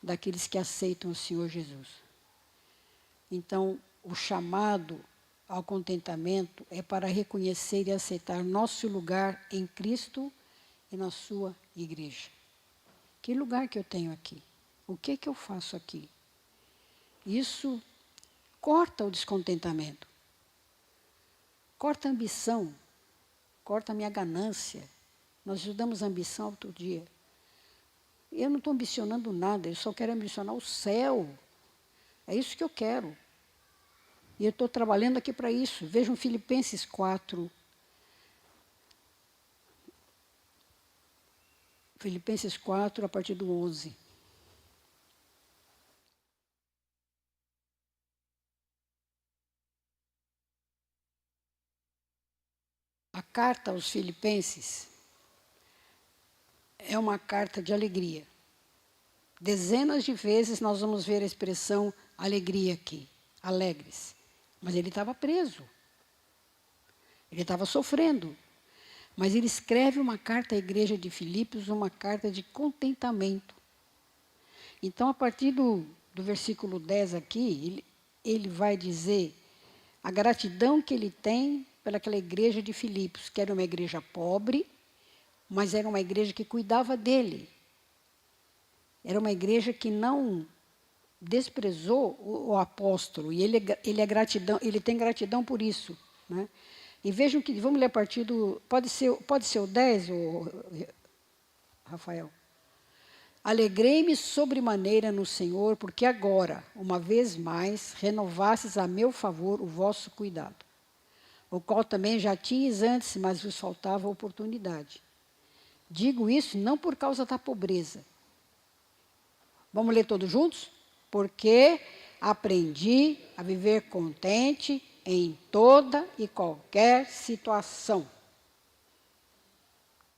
daqueles que aceitam o Senhor Jesus. Então, o chamado ao contentamento é para reconhecer e aceitar nosso lugar em Cristo e na sua igreja. Que lugar que eu tenho aqui? O que eu faço aqui? Isso corta o descontentamento, corta a ambição, corta a minha ganância. Nós estudamos ambição outro dia. Eu não estou ambicionando nada, eu só quero ambicionar o céu. É isso que eu quero. E eu estou trabalhando aqui para isso. Vejam Filipenses 4. Filipenses 4, a partir do 11. A carta aos Filipenses é uma carta de alegria. Dezenas de vezes nós vamos ver a expressão alegria aqui, alegres. Mas ele estava preso. Ele estava sofrendo. Mas ele escreve uma carta à igreja de Filipos, uma carta de contentamento. Então, a partir do versículo 10 aqui, ele vai dizer a gratidão que ele tem pelaquela igreja de Filipos, que era uma igreja pobre, mas era uma igreja que cuidava dele. Era uma igreja que não desprezou o apóstolo, e ele tem gratidão por isso. Né? E vejam que, vamos ler a partir do... Pode ser o 10, Rafael? Alegrei-me sobremaneira no Senhor, porque agora, uma vez mais, renovastes a meu favor o vosso cuidado, o qual também já tinhas antes, mas vos faltava oportunidade. Digo isso não por causa da pobreza. Vamos ler todos juntos? Porque aprendi a viver contente em toda e qualquer situação.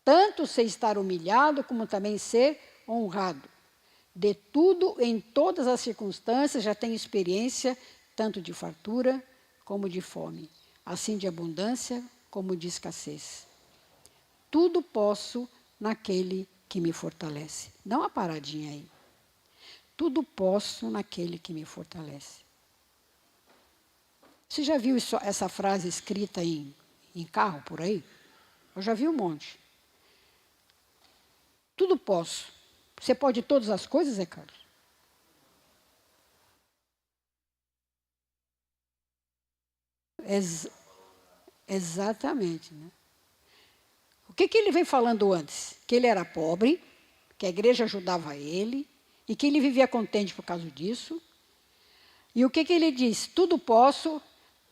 tanto sei estar humilhado, como também ser honrado. De tudo, em todas as circunstâncias, já tenho experiência, tanto de fartura como de fome, assim de abundância como de escassez. Tudo posso naquele que me fortalece. Dá uma paradinha aí. Tudo posso naquele que me fortalece. Você já viu essa frase escrita em carro por aí? Eu já vi um monte. Tudo posso. Você pode todas as coisas, Zé Carlos? Exatamente. Né? O que ele vem falando antes? Que ele era pobre, que a igreja ajudava ele, e que ele vivia contente por causa disso. E o que ele diz? Tudo posso.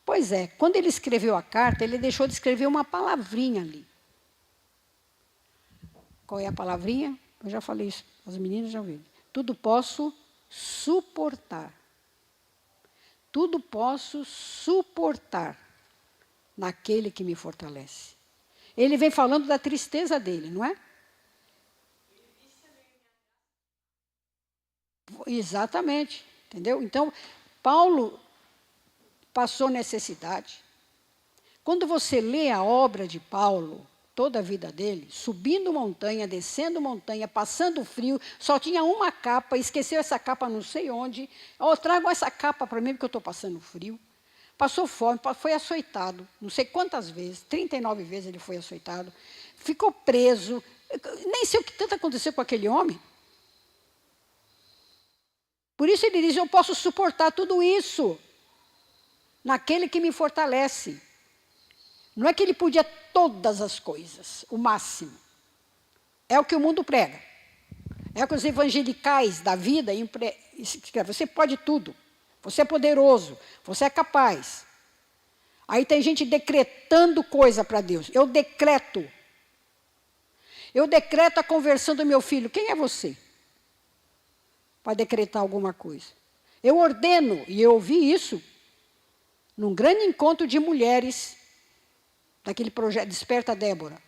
Pois é, quando ele escreveu a carta, ele deixou de escrever uma palavrinha ali. Qual é a palavrinha? Eu já falei isso, as meninas já ouviram. Tudo posso suportar. Tudo posso suportar naquele que me fortalece. Ele vem falando da tristeza dele, não é? Exatamente, entendeu? Então, Paulo passou necessidade. Quando você lê a obra de Paulo, toda a vida dele, subindo montanha, descendo montanha, passando frio, só tinha uma capa, esqueceu essa capa não sei onde. Oh, trago essa capa para mim porque eu estou passando frio. Passou fome, foi açoitado, não sei quantas vezes, 39 vezes ele foi açoitado. Ficou preso. Nem sei o que tanto aconteceu com aquele homem. Por isso ele diz, eu posso suportar tudo isso naquele que me fortalece. Não é que ele podia todas as coisas, o máximo. É o que o mundo prega. É o que os evangelicais da vida escrevem. Você pode tudo. Você é poderoso. Você é capaz. Aí tem gente decretando coisa para Deus. Eu decreto. Eu decreto a conversão do meu filho. Quem é você? Para decretar alguma coisa. Eu ordeno, e eu ouvi isso, num grande encontro de mulheres, daquele projeto Desperta Débora.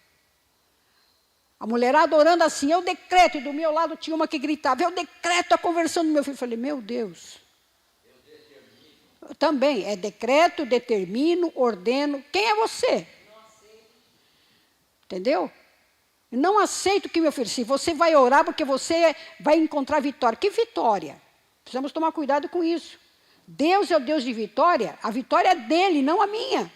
A mulherada orando assim, eu decreto, e do meu lado tinha uma que gritava, eu decreto a conversão do meu filho. Eu falei, meu Deus. Eu também, é decreto, determino, ordeno. Quem é você? Entendeu? Não aceito o que me ofereci. Você vai orar porque você vai encontrar vitória. Que vitória? Precisamos tomar cuidado com isso. Deus é o Deus de vitória, a vitória é dele, não a minha.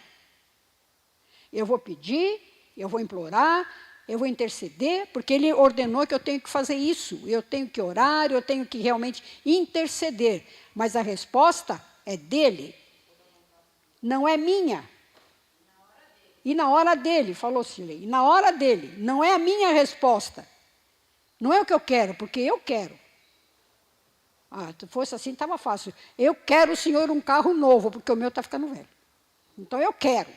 Eu vou pedir, eu vou implorar, eu vou interceder, porque ele ordenou que eu tenho que fazer isso. Eu tenho que orar, eu tenho que realmente interceder. Mas a resposta é dele, não é minha. E na hora dele, falou Silei, e na hora dele, não é a minha resposta. Não é o que eu quero, porque eu quero. Ah, se fosse assim, estava fácil. Eu quero, Senhor, um carro novo, porque o meu está ficando velho. Então eu quero.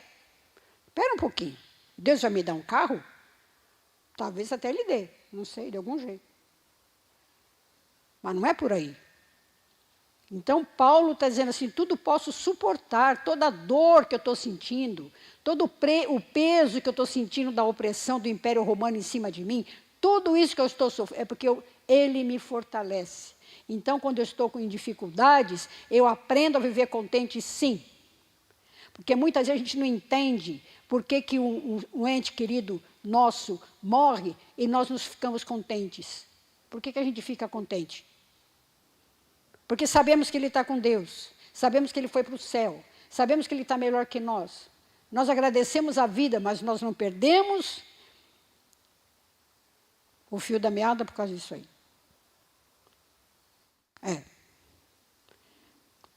Espera um pouquinho. Deus vai me dar um carro? Talvez até lhe dê. Não sei, de algum jeito. Mas não é por aí. Então, Paulo está dizendo assim, tudo posso suportar, toda a dor que eu estou sentindo, todo o peso que eu estou sentindo da opressão do Império Romano em cima de mim, tudo isso que eu estou sofrendo, é porque ele me fortalece. Então, quando eu estou com dificuldades, eu aprendo a viver contente, sim. Porque muitas vezes a gente não entende por que um ente querido nosso morre e nós nos ficamos contentes. Por que a gente fica contente? Porque sabemos que ele está com Deus, sabemos que ele foi para o céu, sabemos que ele está melhor que nós. Nós agradecemos a vida, mas nós não perdemos o fio da meada por causa disso aí.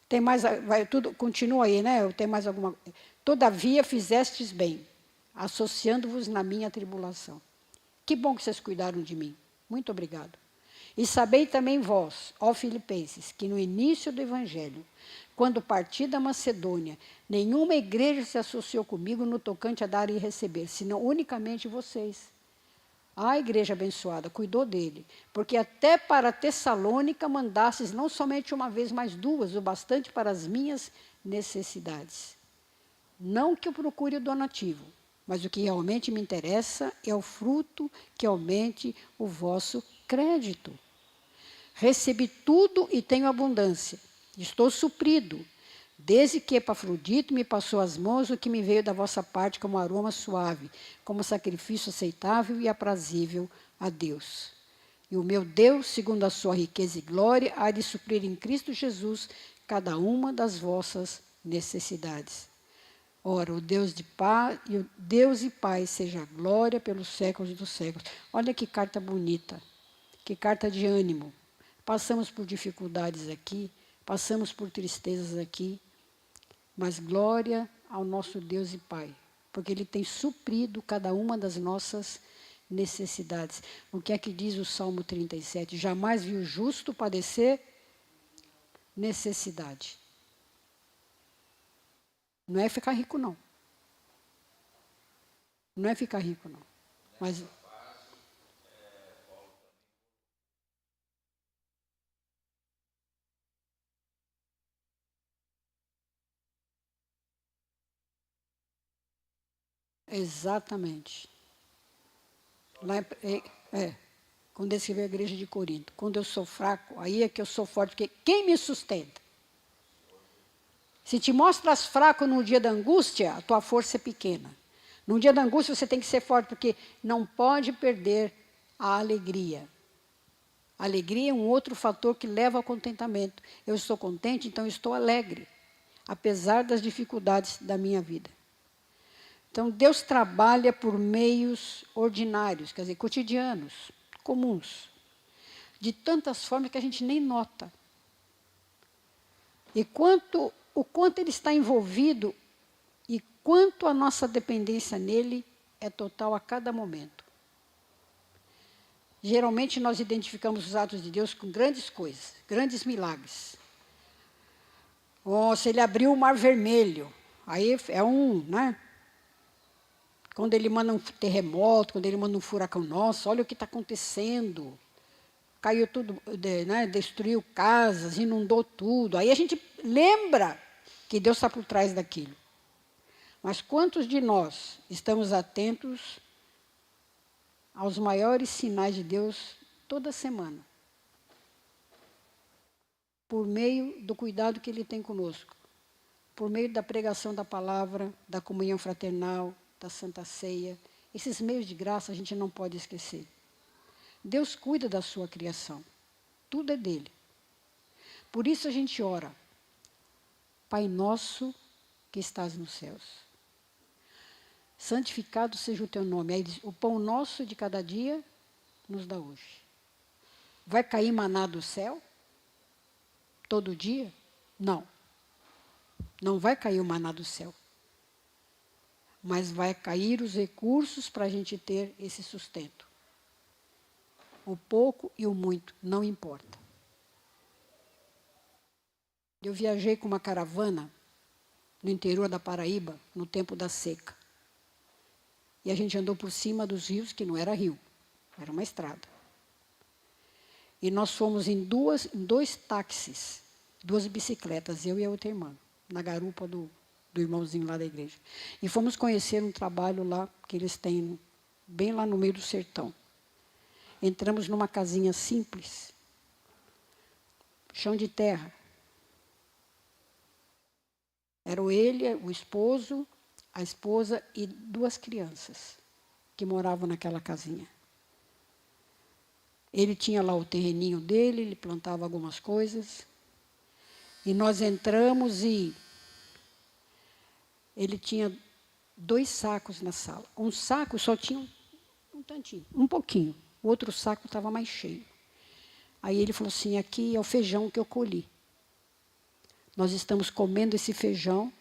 Tem mais, tudo, continua aí, né? Tem mais alguma. Todavia fizestes bem, associando-vos na minha tribulação. Que bom que vocês cuidaram de mim. Muito obrigado. E sabei também vós, ó Filipenses, que no início do Evangelho, quando parti da Macedônia, nenhuma igreja se associou comigo no tocante a dar e receber, senão unicamente vocês. A igreja abençoada cuidou dele, porque até para Tessalônica mandastes não somente uma vez, mas duas, o bastante para as minhas necessidades. Não que eu procure o donativo, Mas o que realmente me interessa é o fruto que aumente o vosso crédito. Recebi tudo e tenho abundância. Estou suprido, desde que Epafrodito me passou às mãos o que me veio da vossa parte como aroma suave, como sacrifício aceitável e aprazível a Deus. E o meu Deus, segundo a sua riqueza e glória, há de suprir em Cristo Jesus cada uma das vossas necessidades. Ora, o Deus e Pai seja a glória pelos séculos dos séculos. Olha que carta bonita, que carta de ânimo. Passamos por dificuldades aqui, passamos por tristezas aqui, mas glória ao nosso Deus e Pai, porque Ele tem suprido cada uma das nossas necessidades. O que é que diz o Salmo 37? Jamais vi o justo padecer necessidade. Não é ficar rico, não. Não é ficar rico, não. Mas exatamente. Lá quando eu escrevi a igreja de Corinto. Quando eu sou fraco, aí é que eu sou forte, porque quem me sustenta? Se te mostras fraco no dia da angústia, a tua força é pequena. No dia da angústia você tem que ser forte, porque não pode perder a alegria. A alegria é um outro fator que leva ao contentamento. Eu estou contente, então eu estou alegre, apesar das dificuldades da minha vida. Então, Deus trabalha por meios ordinários, quer dizer, cotidianos, comuns, de tantas formas que a gente nem nota. E o quanto Ele está envolvido e quanto a nossa dependência nele é total a cada momento. Geralmente, nós identificamos os atos de Deus com grandes coisas, grandes milagres. Ou se Ele abriu o Mar Vermelho, aí é né? Quando Ele manda um terremoto, quando Ele manda um furacão, nossa, olha o que está acontecendo. Caiu tudo, né? Destruiu casas, inundou tudo. Aí a gente lembra que Deus está por trás daquilo. Mas quantos de nós estamos atentos aos maiores sinais de Deus toda semana? Por meio do cuidado que Ele tem conosco. Por meio da pregação da palavra, da comunhão fraternal, da Santa Ceia. Esses meios de graça a gente não pode esquecer. Deus cuida da sua criação. Tudo é dele. Por isso a gente ora. Pai nosso que estás nos céus. Santificado seja o teu nome. Aí diz, o pão nosso de cada dia nos dá hoje. Vai cair maná do céu? Todo dia? Não. Não vai cair o maná do céu. Mas vai cair os recursos para a gente ter esse sustento. O pouco e o muito, não importa. Eu viajei com uma caravana no interior da Paraíba, no tempo da seca. E a gente andou por cima dos rios, que não era rio, era uma estrada. E nós fomos em dois táxis, 2 bicicletas, eu e a outra irmã, na garupa do irmãozinho lá da igreja. E fomos conhecer um trabalho lá que eles têm, bem lá no meio do sertão. Entramos numa casinha simples, chão de terra. Eram ele, o esposo, a esposa e 2 crianças que moravam naquela casinha. Ele tinha lá o terreninho dele, ele plantava algumas coisas. E nós entramos e ele tinha 2 sacos na sala. Um saco só tinha um tantinho, um pouquinho. O outro saco estava mais cheio. Aí ele falou assim, aqui é o feijão que eu colhi. Nós estamos comendo esse feijão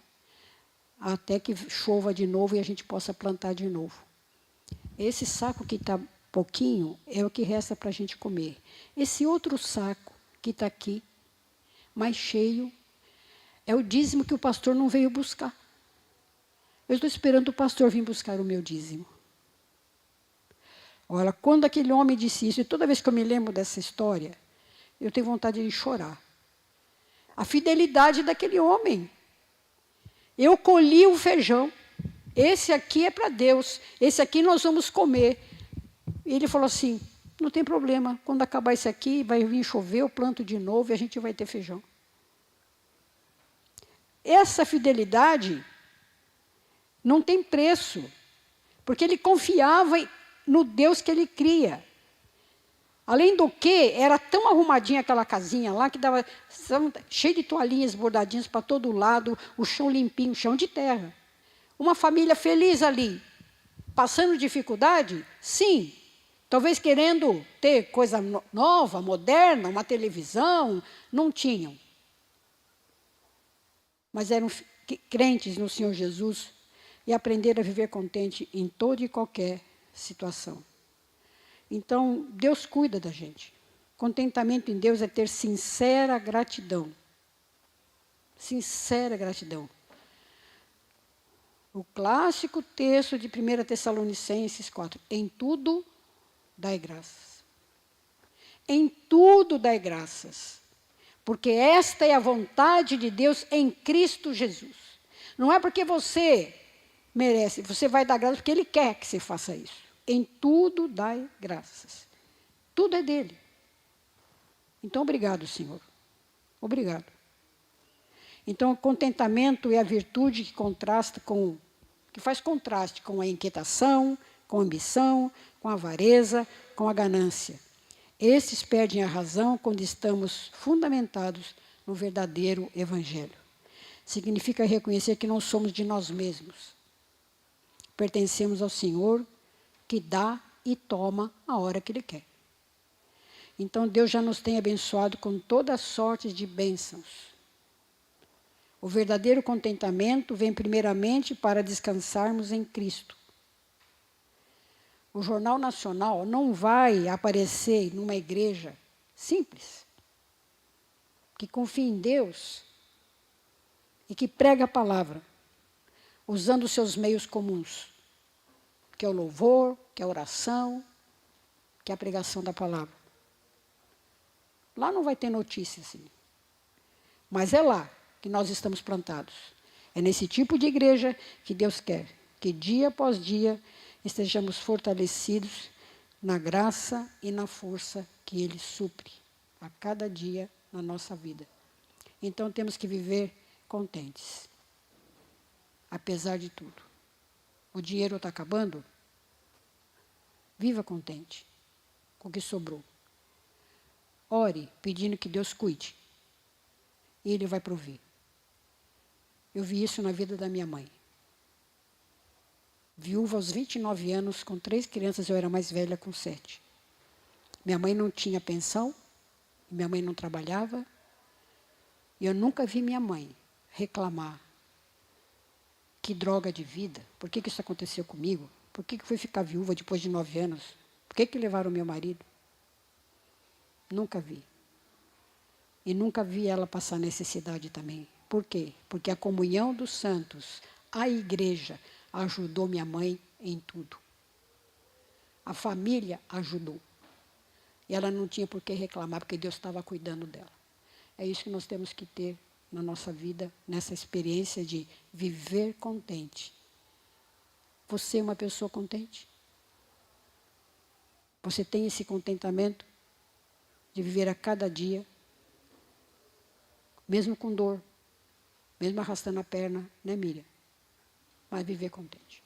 até que chova de novo e a gente possa plantar de novo. Esse saco que está pouquinho é o que resta para a gente comer. Esse outro saco que está aqui, mais cheio, é o dízimo que o pastor não veio buscar. Eu estou esperando o pastor vir buscar o meu dízimo. Olha, quando aquele homem disse isso, e toda vez que eu me lembro dessa história, eu tenho vontade de chorar. A fidelidade daquele homem. Eu colhi o feijão, Esse aqui é para Deus, esse aqui nós vamos comer. E ele falou assim, não tem problema, quando acabar esse aqui, vai vir chover, eu planto de novo e a gente vai ter feijão. Essa fidelidade não tem preço, porque ele confiava no Deus que ele cria. Além do que, era tão arrumadinha aquela casinha lá, que dava cheio de toalhinhas bordadinhas para todo lado, o chão limpinho, chão de terra. Uma família feliz ali, passando dificuldade? Sim. Talvez querendo ter coisa nova, moderna, uma televisão, não tinham. Mas eram crentes no Senhor Jesus e aprenderam a viver contente em toda e qualquer situação. Então, Deus cuida da gente. Contentamento em Deus é ter sincera gratidão. Sincera gratidão. O clássico texto de 1 Tessalonicenses 4. Em tudo, dai graças. Em tudo, dai graças. Porque esta é a vontade de Deus em Cristo Jesus. Não é porque você merece, você vai dar graças porque Ele quer que você faça isso. Em tudo dai graças. Tudo é dele. Então, obrigado, Senhor. Obrigado. Então, o contentamento é a virtude que faz contraste com a inquietação, com a ambição, com a avareza, com a ganância. Estes perdem a razão quando estamos fundamentados no verdadeiro Evangelho. Significa reconhecer que não somos de nós mesmos. Pertencemos ao Senhor, que dá e toma a hora que Ele quer. Então, Deus já nos tem abençoado com toda sorte de bênçãos. O verdadeiro contentamento vem primeiramente para descansarmos em Cristo. O Jornal Nacional não vai aparecer numa igreja simples, que confia em Deus e que prega a palavra, usando os seus meios comuns, que é o louvor, que é a oração, que é a pregação da palavra. Lá não vai ter notícia assim. Mas é lá que nós estamos plantados. É nesse tipo de igreja que Deus quer que dia após dia estejamos fortalecidos na graça e na força que Ele supre a cada dia na nossa vida. Então temos que viver contentes, apesar de tudo. O dinheiro está acabando? Viva contente com o que sobrou. Ore pedindo que Deus cuide. E Ele vai prover. Eu vi isso na vida da minha mãe. Viúva aos 29 anos, com 3 crianças, eu era mais velha com 7. Minha mãe não tinha pensão, minha mãe não trabalhava. E eu nunca vi minha mãe reclamar. Que droga de vida, por que isso aconteceu comigo? Por que fui ficar viúva depois de 9 anos? Por que levaram o meu marido? Nunca vi. E nunca vi ela passar necessidade também. Por quê? Porque a comunhão dos santos, a igreja, ajudou minha mãe em tudo. A família ajudou. E ela não tinha por que reclamar, porque Deus estava cuidando dela. É isso que nós temos que ter na nossa vida, nessa experiência de viver contente. Você é uma pessoa contente? Você tem esse contentamento de viver a cada dia, mesmo com dor, mesmo arrastando a perna, né, Miriam? Mas viver contente.